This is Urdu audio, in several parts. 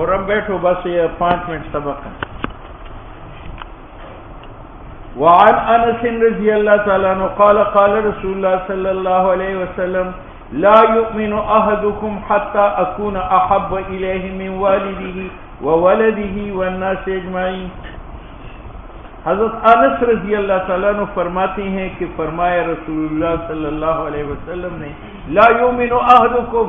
اور اب بیٹھو بس یہ 5 منٹ سبق ہے. وعن انس رضی اللہ تعالیٰ عنہ قال قال رسول اللہ صلی اللہ علیہ وسلم لا يؤمن احدكم حتى اكون احب اليه من والده وولده والناس اجمعین. حضرت انس رضی اللہ تعالیٰ عنہ فرماتے ہیں کہ فرمایا رسول اللہ صلی اللہ علیہ وسلم نے لا يؤمن احدكم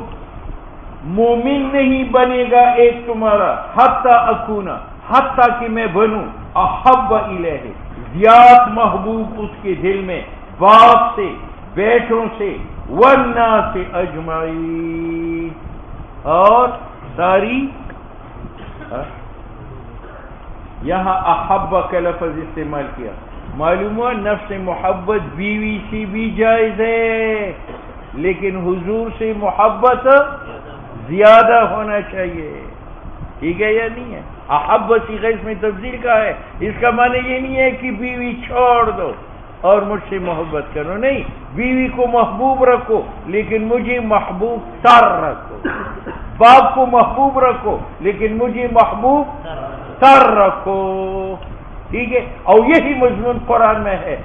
مومن نہیں بنے گا ایک تمہارا حتی اکونا حتی کہ میں بنوں احب الیہ زیاد محبوب اس کے دل میں باپ سے بیٹوں سے والناس اجمعین اور ساری. یہاں احب کا لفظ استعمال کیا. معلوم ہوا نفس محبت بیوی سے بھی جائز ہے لیکن حضور سے محبت زیادہ ہونا چاہیے. ٹھیک ہے یا نہیں ہے؟ احب صیغہ اس میں تفضیل کا ہے. اس کا معنی یہ نہیں ہے کہ بیوی چھوڑ دو اور مجھ سے محبت کرو. نہیں، بیوی کو محبوب رکھو لیکن مجھے محبوب تر رکھو. باپ کو محبوب رکھو لیکن مجھے محبوب تر رکھو. ٹھیک ہے؟ اور یہی مضمون قرآن میں ہے.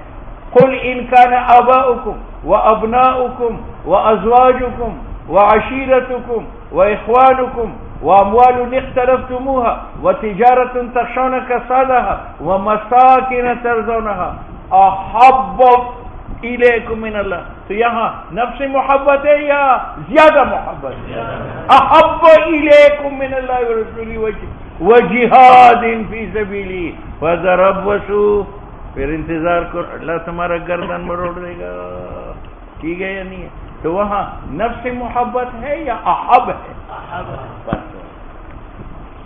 قل ان کان آباؤکم وابناؤکم وازواجکم وعشیرتکم واخوانکم واموال اقترفتموها وتجارة تخشون كسادها ومساكن ترضونها احب الیکم من اللہ. تو یہاں نفس محبت ہے یا زیادہ محبت ہے؟ احب الیکم من اللہ ورسولہ وجہاد فی سبیلہ فذربصوا. پھر انتظار کرو، اللہ تمہارا گردن مروڑ دے گا. ٹھیک ہے یا نہیں ہے؟ تو وہاں نفس محبت ہے یا احب ہے؟ بس.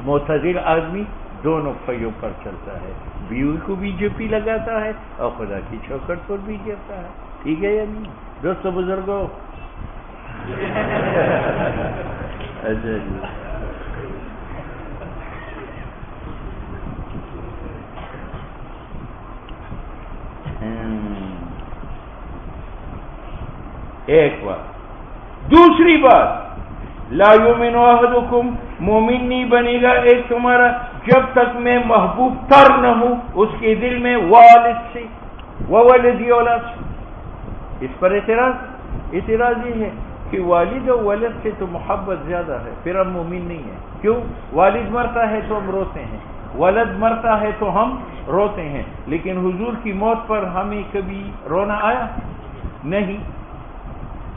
معتزل آدمی دونوں پہیوں پر چلتا ہے، بیوی کو بھی جپی لگاتا ہے اور خدا کی چوکھٹ پر بھی جپتا ہے. ٹھیک ہے یا نہیں دوستو بزرگوں؟ اچھا جی. ایک بات. دوسری بات، لا یؤمن احدکم مومن نہیں بنے گا ایک تمہارا جب تک میں محبوب تر نہ ہوں اس کے دل میں والد سے وولدی اولاد سے. اس پر اعتراض یہ ہے کہ والد و ولد سے تو محبت زیادہ ہے، پھر ہم مومن نہیں ہیں. کیوں؟ والد مرتا ہے تو ہم روتے ہیں، ولد مرتا ہے تو ہم روتے ہیں، لیکن حضور کی موت پر ہمیں کبھی رونا آیا نہیں.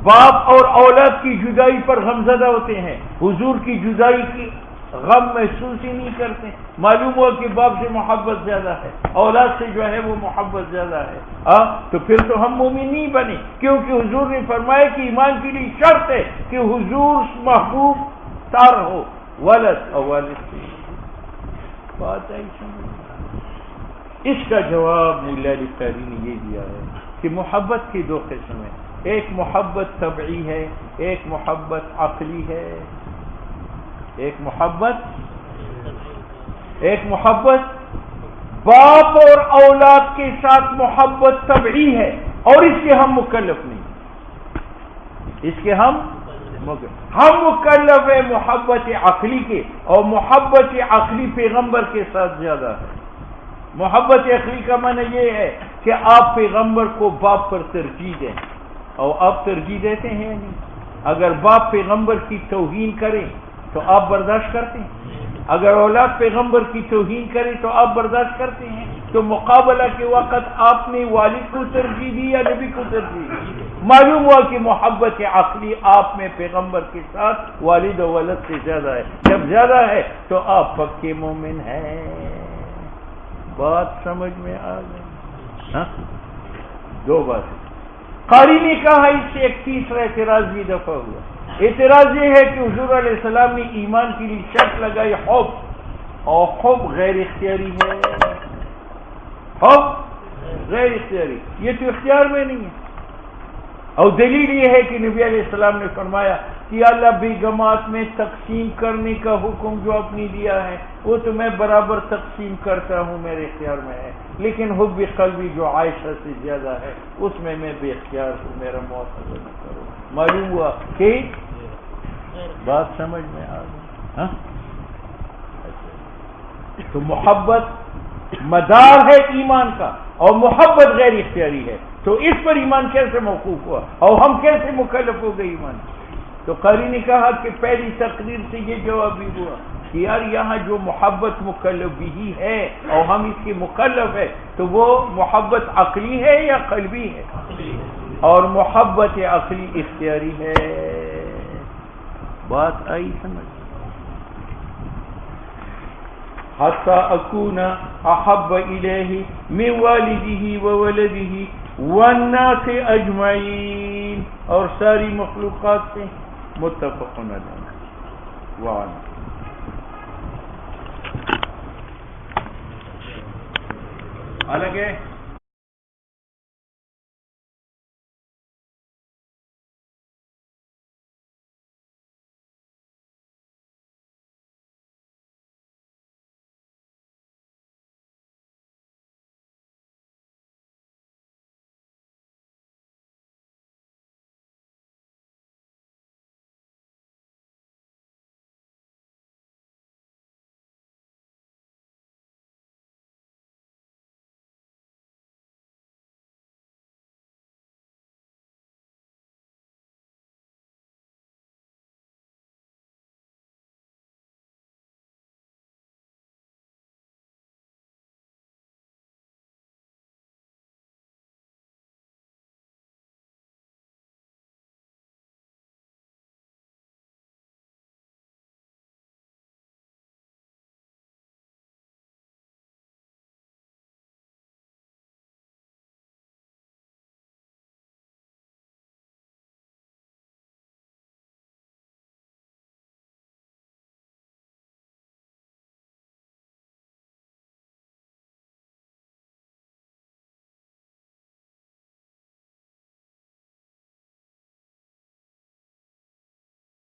باپ اور اولاد کی جدائی پر غمزدہ ہوتے ہیں، حضور کی جدائی کی غم محسوس ہی نہیں کرتے. معلوم ہوا کہ باپ سے محبت زیادہ ہے، اولاد سے جو ہے وہ محبت زیادہ ہے. تو پھر تو ہم مومن نہیں بنے، کیونکہ حضور نے فرمایا کہ ایمان کے لیے شرط ہے کہ حضور محبوب تر ہو ولد اور والد سے. بات آئی سمجھ؟ اس کا جواب مولا علی قاری نے یہ دیا ہے کہ محبت کی 2 قسم ہیں. ایک محبت طبعی ہے، ایک محبت عقلی ہے. ایک محبت باپ اور اولاد کے ساتھ محبت طبعی ہے اور اس کے ہم مکلف نہیں. اس کے ہم مکلف ہے محبت عقلی کے، اور محبت عقلی پیغمبر کے ساتھ زیادہ ہے. محبت عقلی کا معنی یہ ہے کہ آپ پیغمبر کو باپ پر ترجیح دیں، اور آپ ترجیح دیتے ہیں نہیں. اگر باپ پیغمبر کی توہین کرے تو آپ برداشت کرتے ہیں، اگر اولاد پیغمبر کی توہین کرے تو آپ برداشت کرتے ہیں. تو مقابلہ کے وقت آپ نے والد کو ترجیح دی یا نبی کو ترجیح دی؟ معلوم ہوا کہ محبت عقلی آپ میں پیغمبر کے ساتھ والد و ولد سے زیادہ ہے. جب زیادہ ہے تو آپ پکے مومن ہیں. بات سمجھ میں آ گئی؟ 2 باتیں. قاری نے کہا اس سے ایک تیسرا اعتراض بھی دفع ہوا. اعتراض یہ ہے کہ حضور علیہ السلام نے ایمان کے لیے شرط لگائی حب، اور حب غیر اختیاری ہے. حب غیر اختیاری، یہ تو اختیار میں نہیں ہے. اور دلیل یہ ہے کہ نبی علیہ السلام نے فرمایا کہ اللہ بیگمات میں تقسیم کرنے کا حکم جو اپنی دیا ہے وہ تو میں برابر تقسیم کرتا ہوں، میرے اختیار میں ہے، لیکن حب قلبی جو عائشہ سے زیادہ ہے اس میں بے اختیار ہوں، میرا مواخذہ نہ کرو. معلوم ہوا کہ بات سمجھ میں آ گئی. تو محبت مدار ہے ایمان کا اور محبت غیر اختیاری ہے، تو اس پر ایمان کیسے موقوف ہوا اور ہم کیسے مکلف ہو گئے ایمان؟ تو قاری نے کہا کہ پہلی تقریر سے یہ جواب بھی ہوا کہ یار یہاں جو محبت مکلف بھی ہے اور ہم اس کے مکلف ہے تو وہ محبت عقلی ہے یا قلبی ہے؟ اور محبت عقلی اختیاری ہے۔ بات آئی سمجھ؟ حتی اکون احب الیہ من والدہ وولدہ والناس اجمعین، اور ساری مخلوقات سے متفقون علیہ وعلا۔ الگ ہے